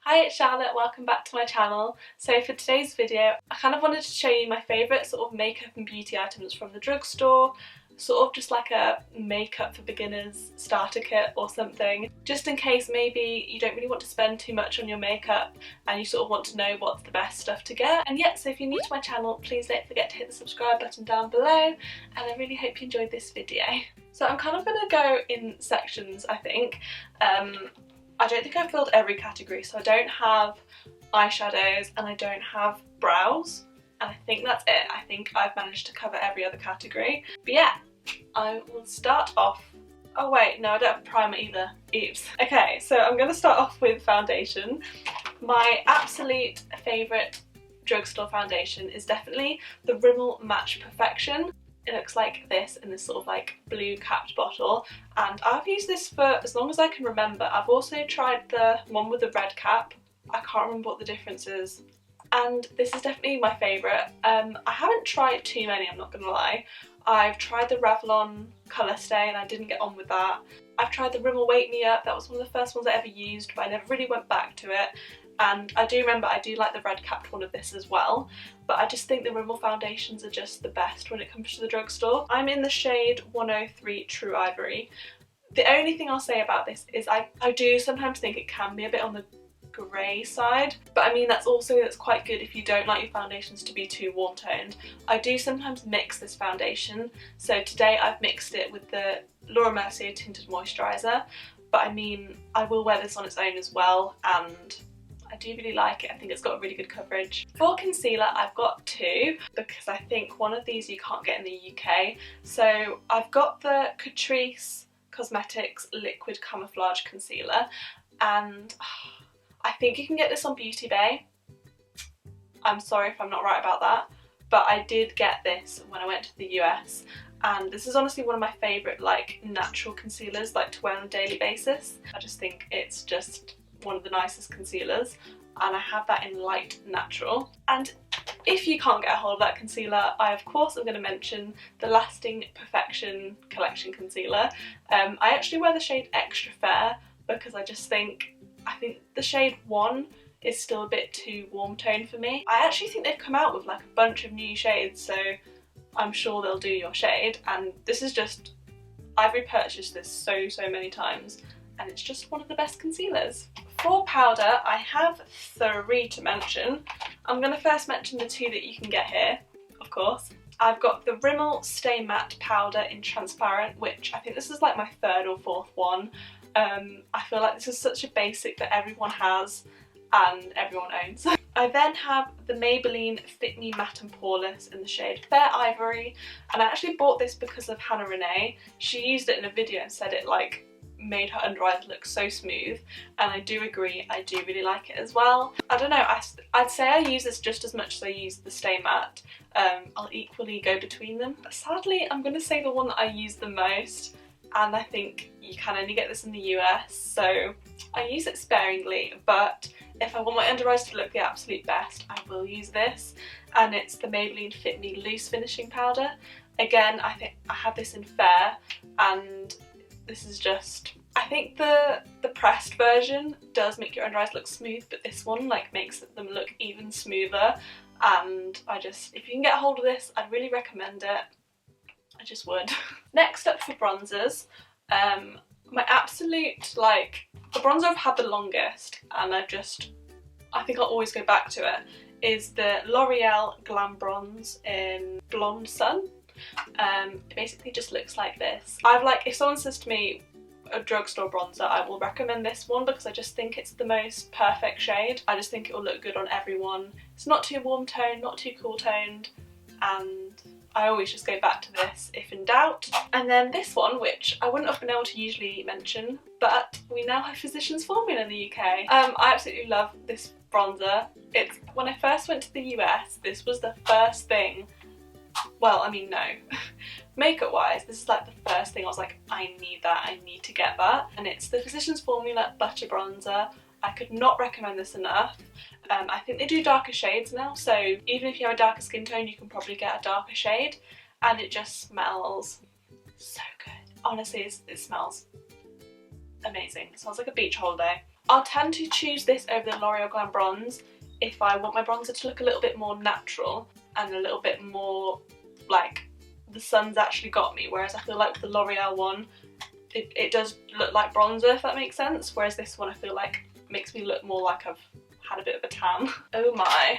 Hi, it's Charlotte, welcome back to my channel. So for today's video, I kind of wanted to show you my favourite sort of makeup and beauty items from the drugstore, sort of just like a makeup for beginners starter kit or something, just in case maybe you don't really want to spend too much on your makeup and you sort of want to know what's the best stuff to get. And yeah, so if you're new to my channel, please don't forget to hit the subscribe button down below, and I really hope you enjoyed this video. So I'm kind of going to go in sections, I think. I don't think I've filled every category, so I don't have eyeshadows and I don't have brows, and I think that's it. I think I've managed to cover every other category. But yeah, I will start off. Oh wait, no, I don't have primer either. Oops. Okay, so I'm going to start off with foundation. My absolute favourite drugstore foundation is definitely the Rimmel Match Perfection. It looks like this in this sort of like blue capped bottle, and I've used this for as long as I can remember. I've also tried the one with the red cap. I can't remember what the difference is, and this is definitely my favourite. I haven't tried too many, I'm not gonna lie. I've tried the Revlon Colour Stay and I didn't get on with that. I've tried the Rimmel Wake Me Up, that was one of the first ones I ever used, but I never really went back to it. And I do remember I do like the red capped one of this as well, but I just think the Rimmel foundations are just the best when it comes to the drugstore. I'm in the shade 103 True Ivory. The only thing I'll say about this is I do sometimes think it can be a bit on the grey side, but I mean that's quite good if you don't like your foundations to be too warm toned. I do sometimes mix this foundation, so today I've mixed it with the Laura Mercier Tinted Moisturiser, but I mean I will wear this on its own as well, and I do really like it. I think it's got a really good coverage. For concealer, I've got two, because I think one of these you can't get in the UK. So I've got the Catrice Cosmetics Liquid Camouflage Concealer, and I think you can get this on Beauty Bay. I'm sorry if I'm not right about that, but I did get this when I went to the US, and this is honestly one of my favourite like natural concealers like to wear on a daily basis. I just think it's just one of the nicest concealers, and I have that in light natural. And if you can't get a hold of that concealer, I of course am going to mention the Lasting Perfection Collection Concealer. I actually wear the shade Extra Fair because I think the shade 1 is still a bit too warm toned for me. I actually think they've come out with like a bunch of new shades, so I'm sure they'll do your shade, and this is just, I've repurchased this so many times, and it's just one of the best concealers. For powder, I have 3 to mention. I'm going to first mention the 2 that you can get here, of course. I've got the Rimmel Stay Matte Powder in Transparent, which I think this is like my 3rd or 4th one. I feel like this is such a basic that everyone has and everyone owns. I then have the Maybelline Fit Me Matte and Poreless in the shade Fair Ivory, and I actually bought this because of Hannah Renee. She used it in a video and said it like made her under eyes look so smooth, and I do agree, I do really like it as well. I don't know, I'd say I use this just as much as I use the Stay Matte. I'll equally go between them. But sadly, I'm going to say the one that I use the most, and I think you can only get this in the US, so I use it sparingly, but if I want my under eyes to look the absolute best, I will use this, and it's the Maybelline Fit Me Loose Finishing Powder. Again, I think I have this in Fair, and this is just, I think the pressed version does make your under eyes look smooth, but this one like makes them look even smoother, and if you can get a hold of this, I'd really recommend it. I just would. Next up for bronzers, my absolute, like, the bronzer I've had the longest, and I think I'll always go back to it, is the L'Oreal Glam Bronze in Blonde Sun. It basically just looks like this. If someone says to me a drugstore bronzer, I will recommend this one because I just think it's the most perfect shade. I just think it will look good on everyone. It's not too warm toned, not too cool toned, and I always just go back to this if in doubt. And then this one, which I wouldn't have been able to usually mention, but we now have Physicians Formula in the UK. I absolutely love this bronzer. When I first went to the US, this was the first thing. Well, I mean, no. Makeup wise, this is like the first thing I was like, I need that, I need to get that. And it's the Physicians Formula Butter Bronzer. I could not recommend this enough. I think they do darker shades now, so even if you have a darker skin tone, you can probably get a darker shade, and it just smells so good. Honestly, it smells amazing. It smells like a beach holiday. I'll tend to choose this over the L'Oreal Glam Bronze if I want my bronzer to look a little bit more natural and a little bit more like the sun's actually got me, whereas I feel like the L'Oreal one, it does look like bronzer, if that makes sense, whereas this one I feel like makes me look more like I've had a bit of a tan. Oh my.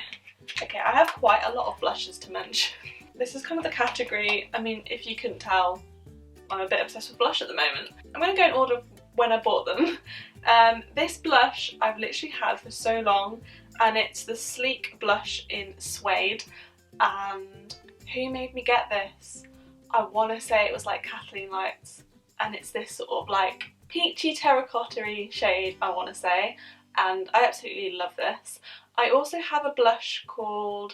Okay, I have quite a lot of blushes to mention. This is kind of the category, I mean, if you couldn't tell, I'm a bit obsessed with blush at the moment. I'm going to go in order of when I bought them. This blush I've literally had for so long, and it's the Sleek blush in Suede, and who made me get this? I want to say it was like Kathleen Lights, and it's this sort of like peachy terracotta-y shade, I want to say, and I absolutely love this. I also have a blush called,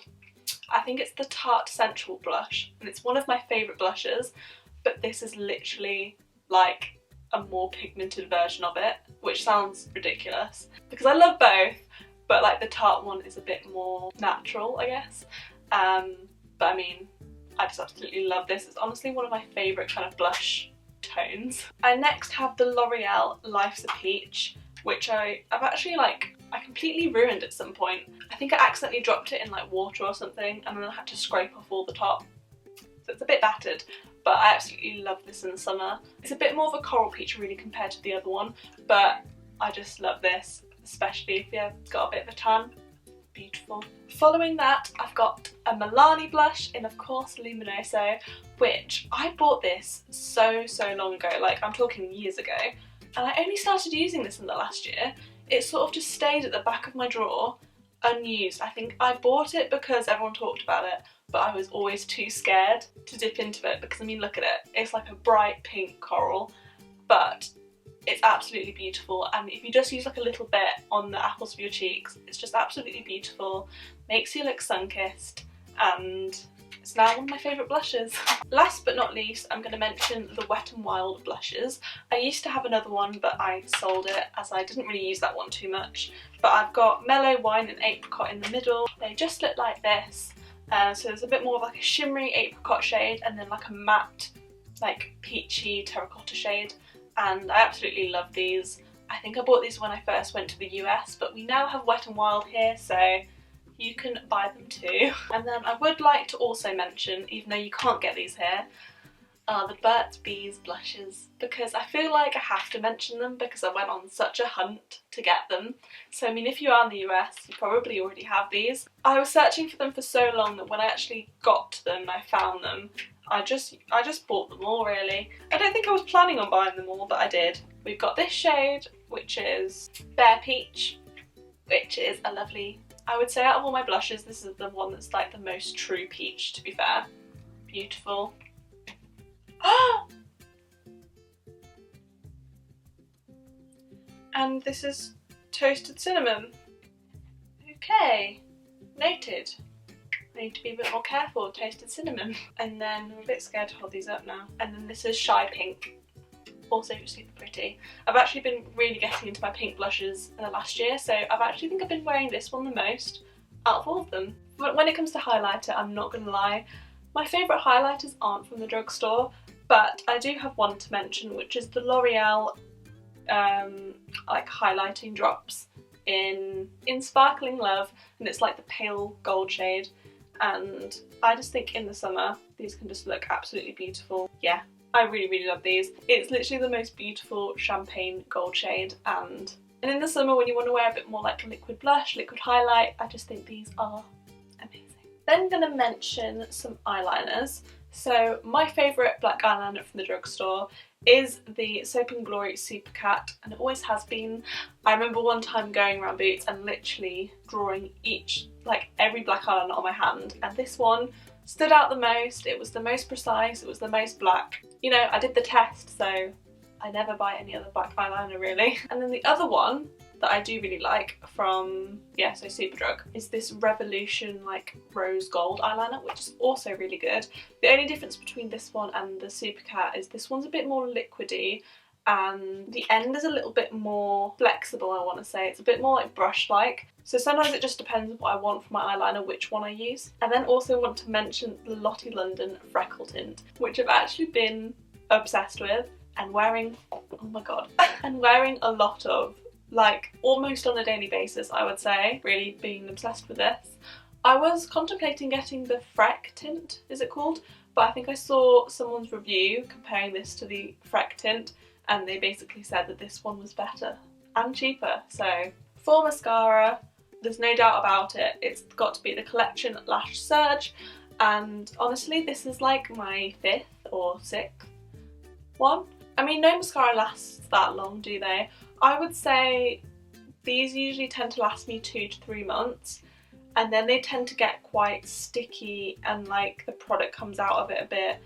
I think it's the Tarte Sensual blush, and it's one of my favourite blushes, but this is literally like a more pigmented version of it, which sounds ridiculous because I love both, but like the Tarte one is a bit more natural, I guess. But I mean, I just absolutely love this. It's honestly one of my favourite kind of blush tones. I next have the L'Oreal Life's a Peach, which I've actually like, I completely ruined at some point. I think I accidentally dropped it in like water or something, and then I had to scrape off all the top. So it's a bit battered, but I absolutely love this in the summer. It's a bit more of a coral peach really compared to the other one, but I just love this, especially if you've got a bit of a tan. Beautiful. Following that, I've got a Milani blush in, of course, Luminoso, which I bought this so long ago, like I'm talking years ago, and I only started using this in the last year. It sort of just stayed at the back of my drawer, unused. I think I bought it because everyone talked about it, but I was always too scared to dip into it because, I mean, look at it. It's like a bright pink coral, but it's absolutely beautiful, and if you just use like a little bit on the apples of your cheeks, it's just absolutely beautiful, makes you look sun-kissed, and it's now one of my favourite blushes. Last but not least, I'm going to mention the Wet n Wild blushes. I used to have another one, but I sold it as I didn't really use that one too much. But I've got Mellow, Wine and Apricot in the middle. They just look like this. So there's a bit more of like a shimmery apricot shade, and then like a matte, like peachy terracotta shade. And I absolutely love these. I think I bought these when I first went to the US, but we now have Wet n Wild here, so you can buy them too. And then I would like to also mention, even though you can't get these here, the Burt's Bees blushes, because I feel like I have to mention them because I went on such a hunt to get them. So I mean, if you are in the US, you probably already have these. I was searching for them for so long that when I actually got to them and I found them, I just bought them all, really. I don't think I was planning on buying them all, but I did. We've got this shade, which is Bare Peach, which is a lovely, I would say out of all my blushes, this is the one that's like the most true peach, to be fair. Beautiful. And this is Toasted Cinnamon. Okay, noted. I need to be a bit more careful with Toasted Cinnamon. And then I'm a bit scared to hold these up now. And then this is Shy Pink, also super pretty. I've actually been really getting into my pink blushes in the last year, so I think I've been wearing this one the most out of all of them. But when it comes to highlighter, I'm not gonna lie, my favourite highlighters aren't from the drugstore, but I do have one to mention, which is the L'Oreal like highlighting drops in Sparkling Love, and it's like the pale gold shade. And I just think in the summer these can just look absolutely beautiful. Yeah, I really love these. It's literally the most beautiful champagne gold shade, and in the summer when you want to wear a bit more like liquid blush, liquid highlight, I just think these are amazing. Then I'm going to mention some eyeliners. So my favourite black eyeliner from the drugstore is the Soap & Glory Supercat, and it always has been. I remember one time going around Boots and literally drawing every black eyeliner on my hand, and this one stood out the most. It was the most precise, it was the most black. You know, I did the test, so I never buy any other black eyeliner really. And then the other one that I do really like from, so Superdrug, is this Revolution like rose gold eyeliner, which is also really good. The only difference between this one and the Supercat is this one's a bit more liquidy, and the end is a little bit more flexible, I want to say. It's a bit more like brush-like. So sometimes it just depends what I want for my eyeliner, which one I use. And then also want to mention the Lottie London Freckle Tint, which I've actually been obsessed with and wearing, oh my god, and wearing a lot of like almost on a daily basis, I would say, really being obsessed with this. I was contemplating getting the Freck tint, is it called? But I think I saw someone's review comparing this to the Freck tint and they basically said that this one was better and cheaper. So for mascara, there's no doubt about it, it's got to be the Collection Lash Surge, and honestly this is like my 5th or 6th one. I mean, no mascara lasts that long, do they? I would say these usually tend to last me 2 to 3 months, and then they tend to get quite sticky and like the product comes out of it a bit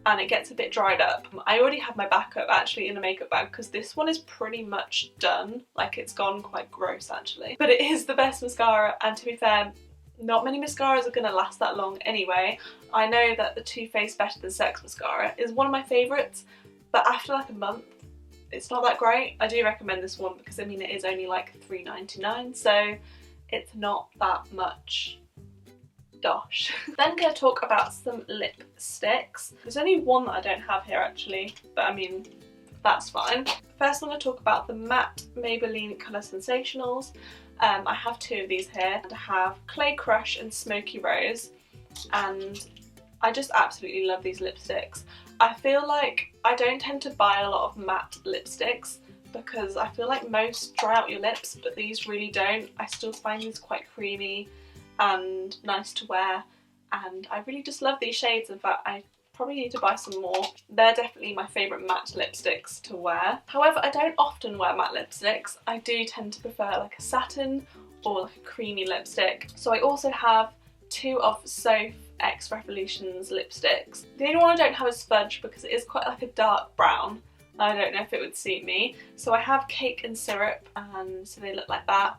and it gets a bit dried up. I already have my backup actually in a makeup bag because this one is pretty much done. Like, it's gone quite gross actually. But it is the best mascara, and to be fair, not many mascaras are going to last that long anyway. I know that the Too Faced Better Than Sex mascara is one of my favourites, but after like a month it's not that great. I do recommend this one because I mean it is only like £3.99, so it's not that much dosh. Then I'm going to talk about some lipsticks. There's only one that I don't have here actually, but I mean that's fine. First I'm going to talk about the matte Maybelline Colour Sensationals. I have 2 of these here, and I have Clay Crush and Smoky Rose, and I just absolutely love these lipsticks. I feel like I don't tend to buy a lot of matte lipsticks because I feel like most dry out your lips, but these really don't. I still find these quite creamy and nice to wear, and I really just love these shades. In fact, I probably need to buy some more. They're definitely my favourite matte lipsticks to wear. However, I don't often wear matte lipsticks. I do tend to prefer like a satin or like a creamy lipstick. So I also have 2 of Soph X Revolution's lipsticks. The only one I don't have is Fudge because it is quite like a dark brown. I don't know if it would suit me. So I have Cake and Syrup, and so they look like that.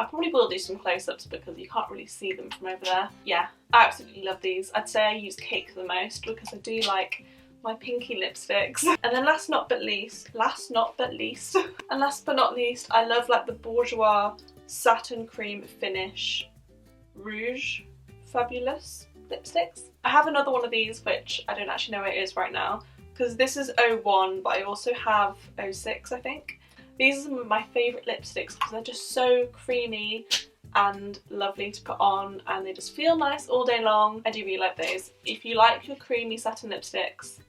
I probably will do some close-ups because you can't really see them from over there. Yeah, I absolutely love these. I'd say I use Cake the most because I do like my pinky lipsticks. And then last but not least, I love like the Bourjois Satin Cream Finish Rouge Fabulous lipsticks. I have another one of these which I don't actually know where it is right now because this is 01, but I also have 06 I think. These are some of my favourite lipsticks because they're just so creamy and lovely to put on, and they just feel nice all day long. I do really like those. If you like your creamy satin lipsticks,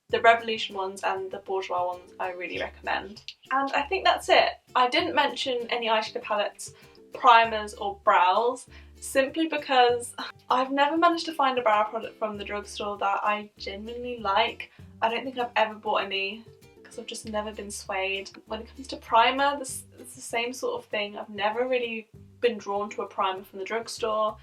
the Revolution ones and the Bourjois ones I really recommend. And I think that's it. I didn't mention any eyeshadow palettes, primers or brows simply because I've never managed to find a brow product from the drugstore that I genuinely like. I don't think I've ever bought any because I've just never been swayed. When it comes to primer, it's the same sort of thing. I've never really been drawn to a primer from the drugstore.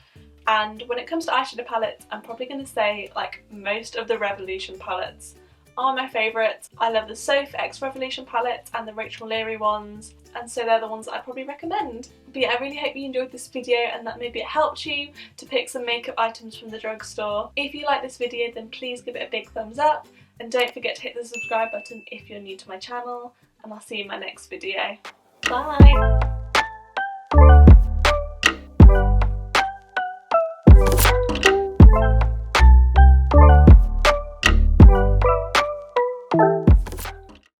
And when it comes to eyeshadow palettes, I'm probably going to say like most of the Revolution palettes are my favourites. I love the Soph X Revolution palettes and the Rachel Leary ones, and so they're the ones that I probably recommend. But yeah, I really hope you enjoyed this video and that maybe it helped you to pick some makeup items from the drugstore. If you like this video, then please give it a big thumbs up, and don't forget to hit the subscribe button if you're new to my channel, and I'll see you in my next video. Bye!